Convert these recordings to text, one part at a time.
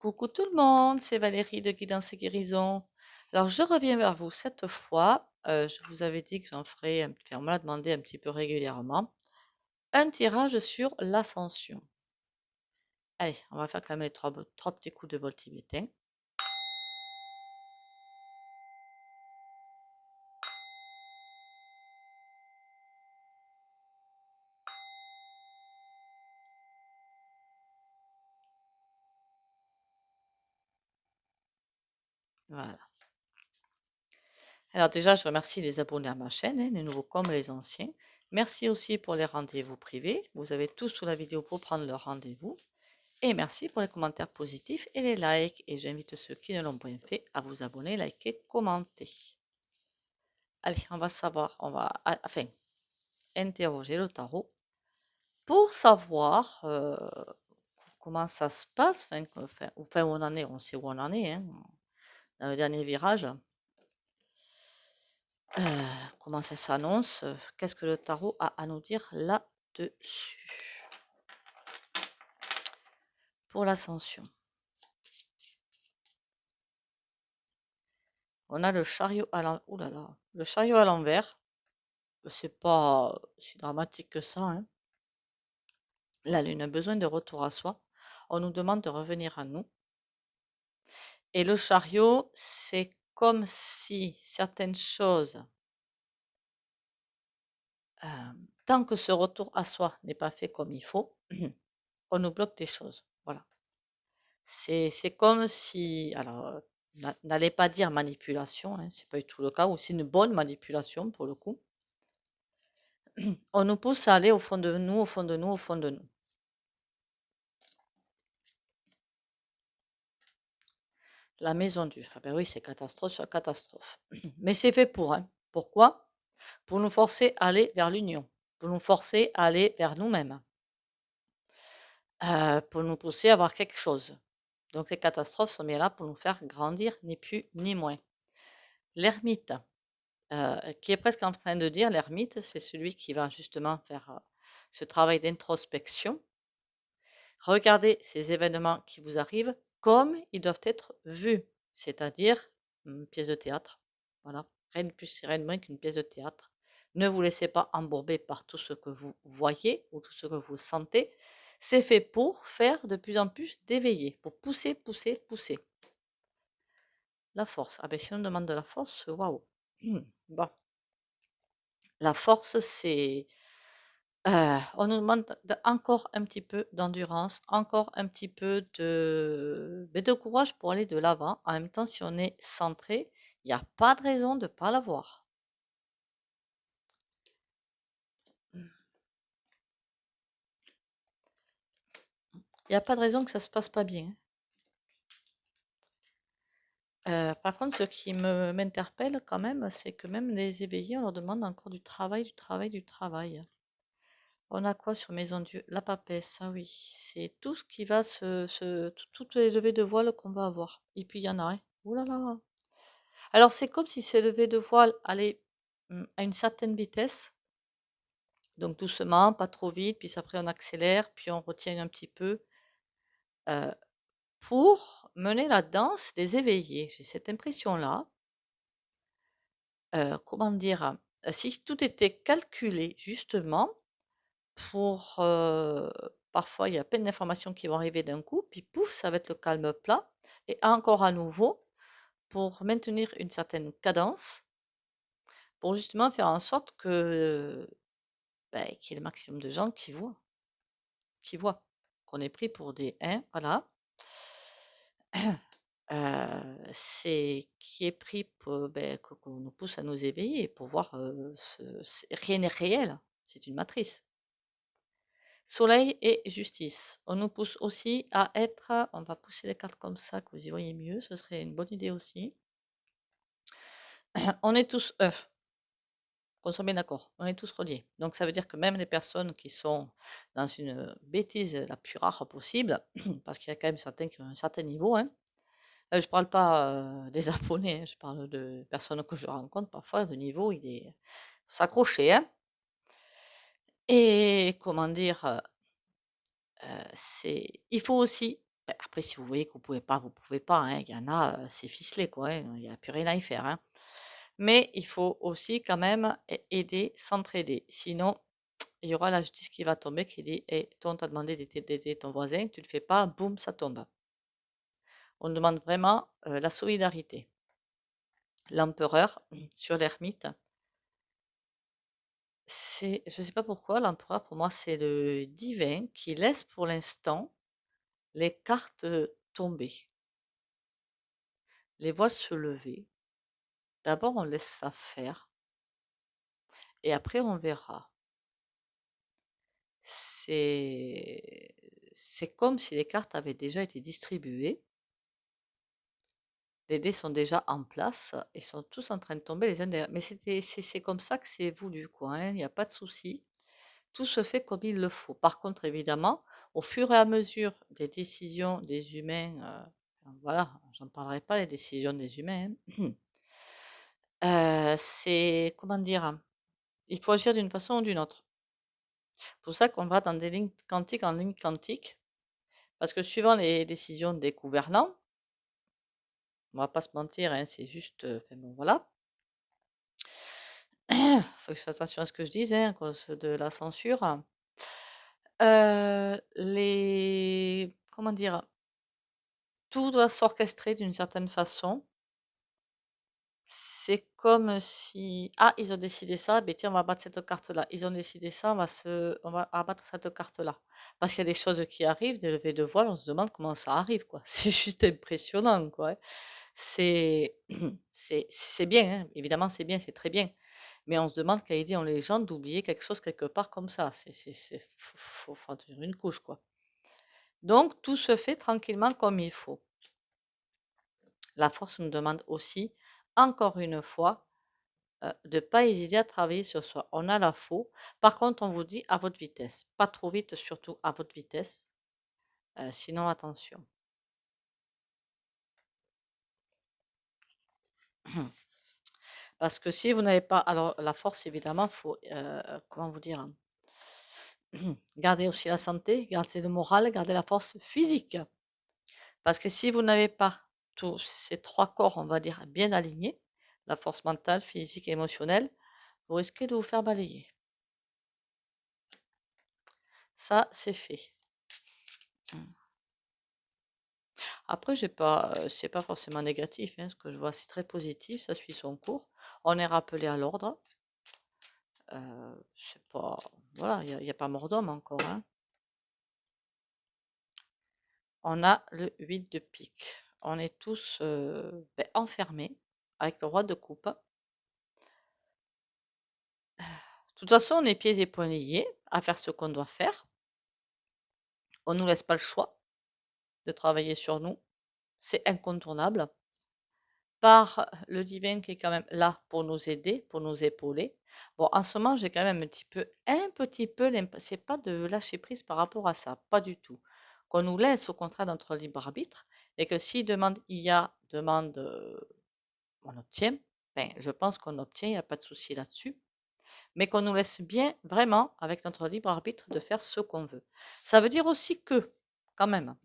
Coucou tout le monde, c'est Valérie de Guidance et Guérison. Alors je reviens vers vous cette fois. Je vous avais dit que j'en ferais, enfin on me l'a demandé un petit peu régulièrement, un tirage sur l'ascension. Allez, on va faire quand même les trois petits coups de voltibétain. Voilà. Alors déjà, je remercie les abonnés à ma chaîne, les nouveaux comme les anciens. Merci aussi pour les rendez-vous privés. Vous avez tout sous la vidéo pour prendre le rendez-vous. Et merci pour les commentaires positifs et les likes. Et j'invite ceux qui ne l'ont pas fait à vous abonner, liker, commenter. Allez, on va savoir, enfin, interroger le tarot pour savoir comment ça se passe, enfin, où on en est, on sait où on en est, hein, dans le dernier virage. Comment ça s'annonce, qu'est-ce que le tarot a à nous dire là-dessus pour l'ascension. On a le chariot à l'envers. Ouh là là, le chariot à l'envers. C'est pas si dramatique que ça, hein. La lune a besoin de retour à soi. On nous demande de revenir à nous. Et le chariot, c'est comme si certaines choses, tant que ce retour à soi n'est pas fait comme il faut, on nous bloque des choses. Voilà. C'est comme si, alors, n'allez pas dire manipulation, hein, c'est pas du tout le cas, ou c'est une bonne manipulation pour le coup. On nous pousse à aller au fond de nous, au fond de nous, au fond de nous. La maison dure. Ah ben oui, c'est catastrophe sur catastrophe. Mais c'est fait pour, hein. Pourquoi? Pour nous forcer à aller vers l'union, pour nous forcer à aller vers nous-mêmes, pour nous pousser à avoir quelque chose. Donc les catastrophes sont bien là pour nous faire grandir, ni plus ni moins. L'ermite, qui est presque en train de dire, l'ermite, c'est celui qui va justement faire ce travail d'introspection. Regardez ces événements qui vous arrivent comme ils doivent être vus, c'est-à-dire une pièce de théâtre. Voilà, rien de plus, rien de moins qu'une pièce de théâtre. Ne vous laissez pas embourber par tout ce que vous voyez ou tout ce que vous sentez. C'est fait pour faire de plus en plus d'éveillés, pour pousser, pousser, pousser. La force. Ah ben si on demande de la force, waouh. Bon. La force, c'est on nous demande encore un petit peu d'endurance, encore un petit peu de courage pour aller de l'avant. En même temps, si on est centré, il n'y a pas de raison de ne pas l'avoir. Il n'y a pas de raison que ça se passe pas bien. Par contre, ce qui m'interpelle quand même, c'est que même les éveillés, on leur demande encore du travail, du travail, du travail. On a quoi sur Maison Dieu? La papesse, ah oui, c'est tout ce qui va toutes les levées de voile qu'on va avoir. Et puis il y en a, hein. Ouh là là. Alors c'est comme si ces levées de voile allaient à une certaine vitesse, donc doucement, pas trop vite, puis après on accélère, puis on retient un petit peu, euh, pour mener la danse des éveillés. J'ai cette impression-là. Comment dire? Si tout était calculé justement pour, parfois il y a plein d'informations qui vont arriver d'un coup, puis pouf, ça va être le calme plat, et encore à nouveau, pour maintenir une certaine cadence, pour justement faire en sorte que, qu'il y ait le maximum de gens qui voient, qu'on est pris pour des hein, voilà. C'est qui est pris pour, qu'on nous pousse à nous éveiller pour voir, rien n'est réel, c'est une matrice. Soleil et justice. On nous pousse aussi à être, on va pousser les cartes comme ça, que vous y voyez mieux, ce serait une bonne idée aussi. On est tous œufs, qu'on soit bien d'accord, on est tous reliés. Donc ça veut dire que même les personnes qui sont dans une bêtise la plus rare possible, parce qu'il y a quand même certains qui ont un certain niveau, hein. Je ne parle pas des abonnés, hein, je parle de personnes que je rencontre parfois, le niveau, il est faut s'accrocher, hein. Et comment dire, il faut aussi, Après, si vous voyez que vous pouvez pas, vous pouvez pas, hein. Il y en a, c'est ficelé, quoi, hein. Il y a plus rien à y faire, hein. Mais il faut aussi quand même aider, s'entraider. Sinon, il y aura la justice qui va tomber qui dit: «Eh, toi, on t'a demandé d'aider ton voisin, tu le fais pas, boum, ça tombe». On demande vraiment, la solidarité. L'empereur, sur l'ermite, je sais pas pourquoi, l'empereur, pour moi, c'est le divin qui laisse pour l'instant les cartes, tomber, les voiles se lever. D'abord, on laisse ça faire et après on verra. C'est c'est comme si les cartes avaient déjà été distribuées. Les dés sont déjà en place et sont tous en train de tomber les uns derrière. Mais c'est comme ça que c'est voulu, quoi, hein, il y a pas de souci. Tout se fait comme il le faut. Par contre, évidemment, au fur et à mesure des décisions des humains, voilà, j'en parlerai pas, les décisions des humains, hein. C'est comment dire? Il faut agir d'une façon ou d'une autre. C'est pour ça qu'on va dans des lignes quantiques en lignes quantiques, parce que suivant les décisions des gouvernants, on va pas se mentir, hein, c'est juste, enfin bon, voilà. Faut que je fasse attention à ce que je dise, hein, à cause de la censure. Les comment dire? Tout doit s'orchestrer d'une certaine façon. C'est comme si: «Ah, ils ont décidé ça, beh, tiens, on va battre cette carte-là. Ils ont décidé ça, on va abattre cette carte-là». Parce qu'il y a des choses qui arrivent, des levées de voile, on se demande comment ça arrive, quoi. C'est juste impressionnant, quoi, hein. C'est c'est bien, hein, évidemment, c'est bien, c'est très bien. Mais on se demande quelle idée ont les gens d'oublier quelque chose quelque part comme ça. Faut en tenir une couche, quoi. Donc tout se fait tranquillement comme il faut. La force nous demande aussi, encore une fois, de ne pas hésiter à travailler sur soi. On a la faux. Par contre, on vous dit à votre vitesse. Pas trop vite, surtout à votre vitesse. Sinon, attention. Parce que si vous n'avez pas... Alors, la force, évidemment, faut... comment vous dire? Garder aussi la santé, garder le moral, garder la force physique. Parce que si vous n'avez pas tous ces trois corps, on va dire, bien alignés, la force mentale, physique et émotionnelle, vous risquez de vous faire balayer. Ça, c'est fait. Après, c'est pas forcément négatif, hein, ce que je vois, c'est très positif, ça suit son cours. On est rappelé à l'ordre. C'est pas, voilà, il y a pas mort d'homme encore, hein. On a le 8 de pique. On est tous enfermés avec le roi de coupe. De toute façon, on est pieds et poings liés à faire ce qu'on doit faire. On nous laisse pas le choix de travailler sur nous. C'est incontournable. Par le divin qui est quand même là pour nous aider, pour nous épauler. Bon, en ce moment, j'ai quand même un petit peu, c'est pas de lâcher prise par rapport à ça, pas du tout. Qu'on nous laisse au contraire notre libre arbitre et que si demande il y a, demande on obtient. Ben, je pense qu'on obtient, il n'y a pas de souci là-dessus. Mais qu'on nous laisse bien, vraiment, avec notre libre arbitre, de faire ce qu'on veut. Ça veut dire aussi que, quand même,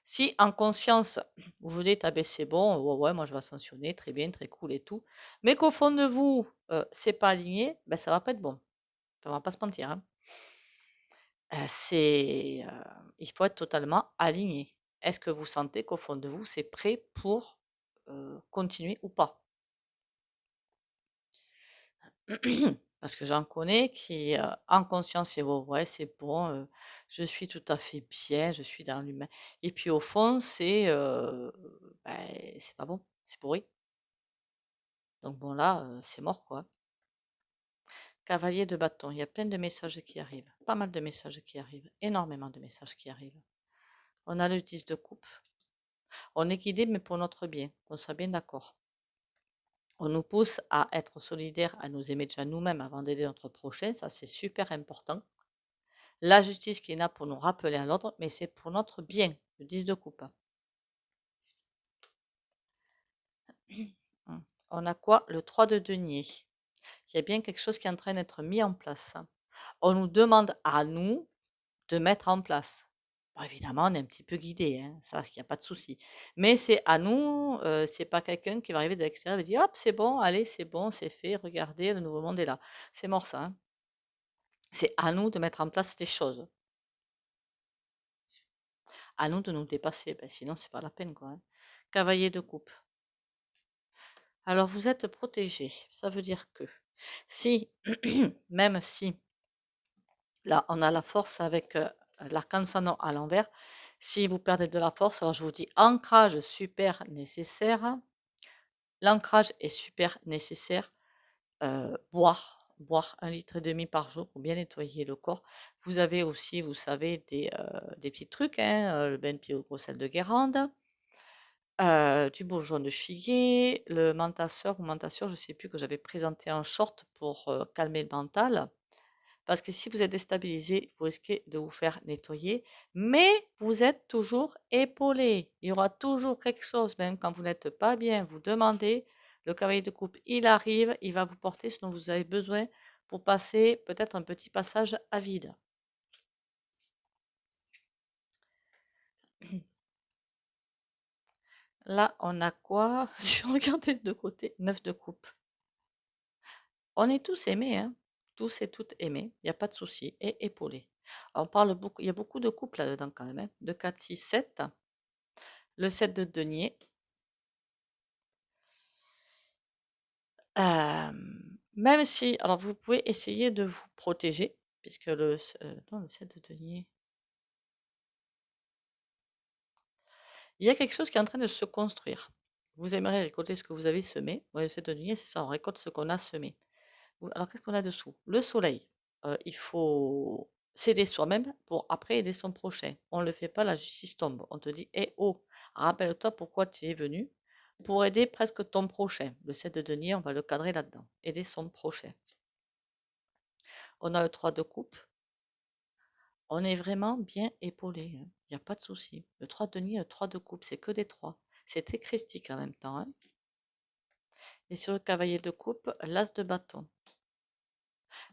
si en conscience, vous vous dites, ah ben c'est bon, ouais, ouais, moi je vais sanctionner, très bien, très cool et tout, mais qu'au fond de vous, c'est pas aligné, ben ça va pas être bon. On va pas se mentir, hein. Il faut être totalement aligné. Est-ce que vous sentez qu'au fond de vous, c'est prêt pour continuer ou pas? Parce que j'en connais qui, en conscience, c'est ouais, ouais, c'est bon, je suis tout à fait bien, je suis dans l'humain. Et puis au fond, c'est pas bon, c'est pourri. Donc bon là, c'est mort quoi. Cavalier de bâton, il y a plein de messages qui arrivent, pas mal de messages qui arrivent, énormément de messages qui arrivent. On a le 10 de coupe. On est guidé, mais pour notre bien, qu'on soit bien d'accord. On nous pousse à être solidaires, à nous aimer déjà nous-mêmes avant d'aider notre prochain, ça c'est super important. La justice qui est là pour nous rappeler à l'ordre, mais c'est pour notre bien, le 10 de coupe. On a quoi? Le 3 de denier. Il y a bien quelque chose qui est en train d'être mis en place. On nous demande à nous de mettre en place. Bon, évidemment, on est un petit peu guidé, hein, ça, il y a pas de souci. Mais c'est à nous, c'est pas quelqu'un qui va arriver de l'extérieur et dire: «Hop, c'est bon, allez, c'est bon, c'est fait, regardez, le nouveau monde est là». C'est mort ça, hein. C'est à nous de mettre en place ces choses. À nous de nous dépasser, sinon c'est pas la peine, quoi, hein. Cavalier de coupe. Alors vous êtes protégé. Ça veut dire que si, même si, là on a la force avec l'arcane-cendant à l'envers, si vous perdez de la force, alors je vous dis ancrage super nécessaire. L'ancrage est super nécessaire. Boire 1,5 litre par jour pour bien nettoyer le corps. Vous avez aussi, vous savez, des petits trucs, hein, le Benpi au gros sel de Guérande, du bourgeon de figuier, le Mentasur ou Mentasur, je sais plus, que j'avais présenté en short pour calmer le mental. Parce que si vous êtes déstabilisé, vous risquez de vous faire nettoyer, mais vous êtes toujours épaulé. Il y aura toujours quelque chose, même quand vous n'êtes pas bien, vous demandez, le cavalier de coupe, il arrive, il va vous porter ce dont vous avez besoin pour passer peut-être un petit passage à vide. Là, on a quoi? Si on regardait de côté, 9 de coupe. On est tous aimés, hein. Tous et toutes aimés, il n'y a pas de souci, et épaulés. On parle beaucoup, il y a beaucoup de couples là-dedans quand même, hein. 2, 4, 6, 7. Le 7 de denier. Même si, alors vous pouvez essayer de vous protéger, puisque non, le 7 de denier. Il y a quelque chose qui est en train de se construire. Vous aimeriez récolter ce que vous avez semé. Ouais, le 7 de denier, c'est ça, on récolte ce qu'on a semé. Alors, qu'est-ce qu'on a dessous? Le soleil. Il faut s'aider soi-même pour après aider son prochain. On ne le fait pas, la justice tombe. On te dit, eh oh, rappelle-toi pourquoi tu es venu pour aider presque ton prochain. Le 7 de denier, on va le cadrer là-dedans. Aider son prochain. On a le 3 de coupe. On est vraiment bien épaulé, hein. Il n'y a pas de souci. Le 3 de denier, le 3 de coupe, c'est que des 3. C'est très christique en même temps, hein. Et sur le cavalier de coupe, l'as de bâton.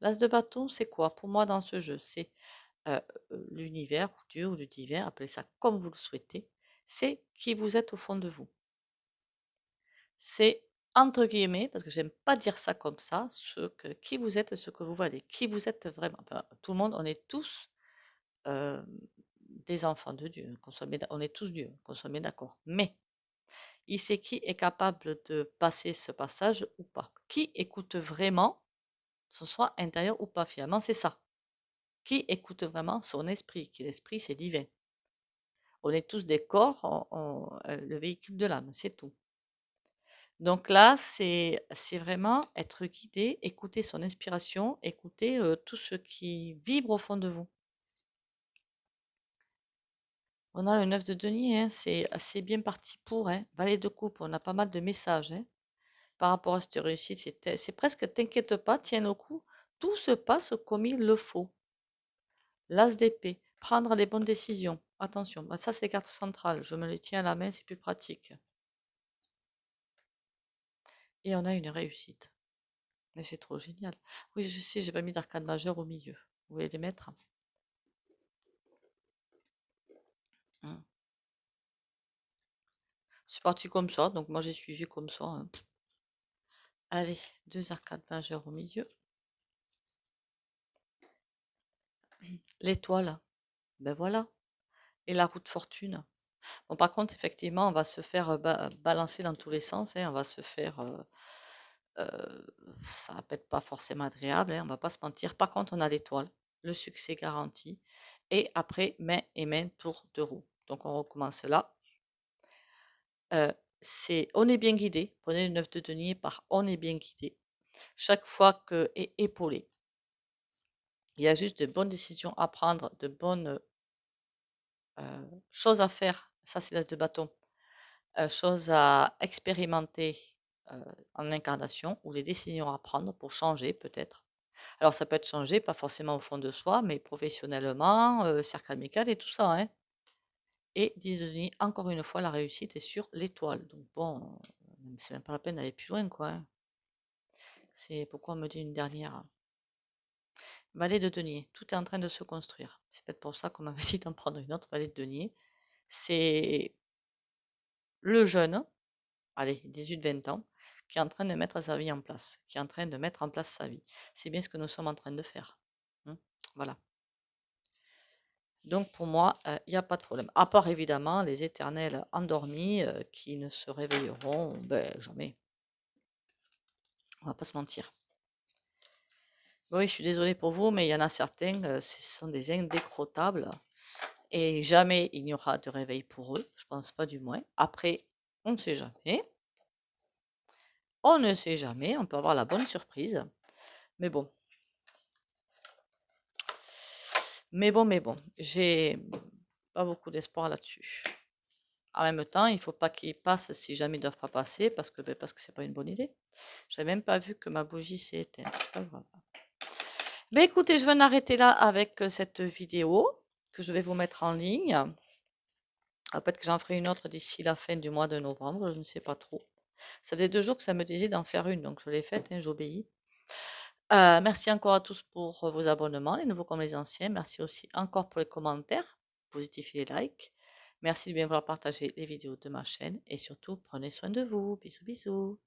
L'as de bâton, c'est quoi pour moi dans ce jeu? C'est euh, l'univers, ou Dieu, ou le divin, appelez ça comme vous le souhaitez. C'est qui vous êtes au fond de vous. C'est entre guillemets, parce que j'aime pas dire ça comme ça, qui vous êtes, ce que vous valez, qui vous êtes vraiment. Enfin, tout le monde, on est tous euh, des enfants de Dieu, on est tous Dieu, qu'on soit bien d'accord. Mais il sait qui est capable de passer ce passage ou pas. Qui écoute vraiment, ce soit intérieur ou pas, finalement, c'est ça. Qui écoute vraiment son esprit, qui l'esprit, c'est divin. On est tous des corps, le véhicule de l'âme, c'est tout. Donc là, c'est vraiment être guidé, écouter son inspiration, écouter tout ce qui vibre au fond de vous. On a le 9 de denier, hein, c'est assez bien parti pour, hein. Valet de coupe, on a pas mal de messages, hein, par rapport à cette réussite. C'est presque t'inquiète pas, tiens le coup, tout se passe comme il le faut. L'as d'épée, prendre les bonnes décisions. Attention, bah ça c'est les cartes centrales, je me les tiens à la main, c'est plus pratique. Et on a une réussite. Mais c'est trop génial. Oui, je sais, j'ai pas mis d'arcane majeur au milieu. Vous voulez les mettre? Hein. C'est parti comme ça, donc moi j'ai suivi comme ça, hein. Allez, 2 arcades majeures au milieu. L'étoile, ben voilà. Et la roue de fortune. Bon, par contre, effectivement, on va se faire balancer dans tous les sens, hein. On va se faire. Ça va peut-être pas forcément agréable, hein, on va pas se mentir. Par contre, on a l'étoile, le succès garanti. Et après, main et main, tour de roue. Donc, on recommence là. On est bien guidé. Prenez le 9 de denier par on est bien guidé. Chaque fois que est épaulé. Il y a juste de bonnes décisions à prendre, de bonnes choses à faire. Ça, c'est l'as de bâton. Choses à expérimenter en incarnation ou des décisions à prendre pour changer peut-être. Alors ça peut être changé, pas forcément au fond de soi, mais professionnellement, cercle amical et tout ça, hein. Et 10 de denier, encore une fois, la réussite est sur l'étoile. Donc bon, c'est même pas la peine d'aller plus loin, quoi, hein. C'est pourquoi on me dit une dernière. Vallée de Denier, tout est en train de se construire. C'est peut-être pour ça qu'on m'avait dit d'en prendre une autre, Vallée de Denier. C'est le jeune, allez, 18-20 ans, qui est en train de mettre sa vie en place, qui est en train de mettre en place sa vie. C'est bien ce que nous sommes en train de faire. Voilà. Donc pour moi, il n'y a pas de problème. À part évidemment les éternels endormis qui ne se réveilleront jamais. On va pas se mentir. Oui, je suis désolée pour vous, mais il y en a certains, ce sont des indécrottables. Et jamais il n'y aura de réveil pour eux. Je pense pas du moins. Après, on ne sait jamais. On ne sait jamais. On peut avoir la bonne surprise. Mais bon. Mais bon. J'ai pas beaucoup d'espoir là-dessus. En même temps, il faut pas qu'ils passent si jamais ils doivent pas passer parce que c'est pas une bonne idée. J'avais même pas vu que ma bougie s'est éteinte. C'est pas grave. Mais écoutez, je vais en arrêter là avec cette vidéo que je vais vous mettre en ligne. Peut-être que j'en ferai une autre d'ici la fin du mois de novembre, je ne sais pas trop. Ça faisait 2 jours que ça me disait d'en faire une, donc je l'ai faite, hein, j'obéis. Merci encore à tous pour vos abonnements, les nouveaux comme les anciens. Merci aussi encore pour les commentaires positifs et les likes. Merci de bien vouloir partager les vidéos de ma chaîne et surtout, prenez soin de vous. Bisous, bisous.